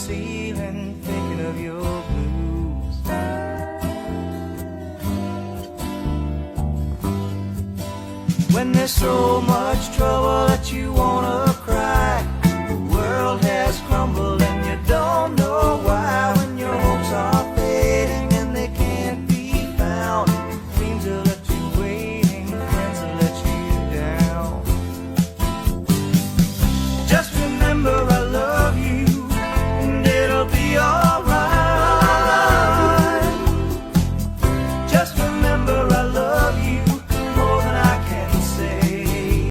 ceiling thinking of your blues. When there's so much trouble that you wanna cry, the world has crumbled and